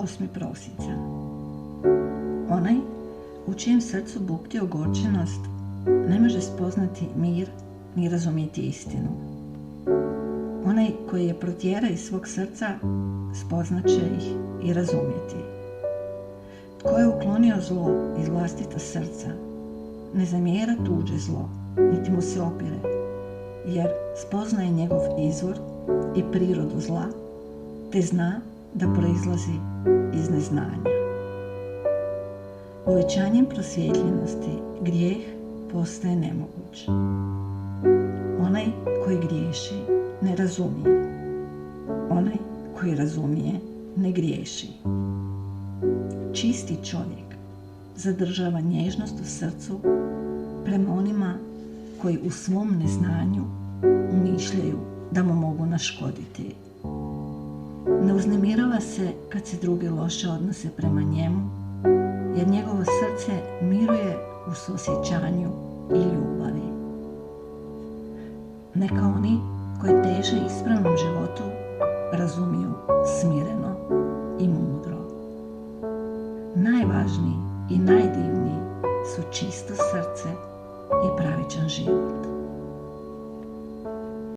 8. prosinca. Onaj u čijem srcu bukti ogorčenost ne može spoznati mir ni razumjeti istinu. Onaj koji je protjera iz svog srca spoznaće ih i razumjeti. Tko je uklonio zlo iz vlastita srca, ne zamjera tuđe zlo, niti mu se opire, jer spoznaje njegov izvor i prirodu zla, te zna da proizlazi iz neznanja. Uvećanjem prosvjetljenosti grijeh postaje nemoguć. Onaj koji griješi ne razumije. Onaj koji razumije ne griješi. Čisti čovjek zadržava nježnost u srcu prema onima koji u svom neznanju umišljaju da mu mogu naškoditi. Ne uznemirava se kad se drugi loše odnose prema njemu, jer njegovo srce miruje u suosjećanju i ljubavi. Neka oni koji teže ispravnom životu razumiju smireno i mudro. Najvažniji i najdivniji su čisto srce i pravičan život.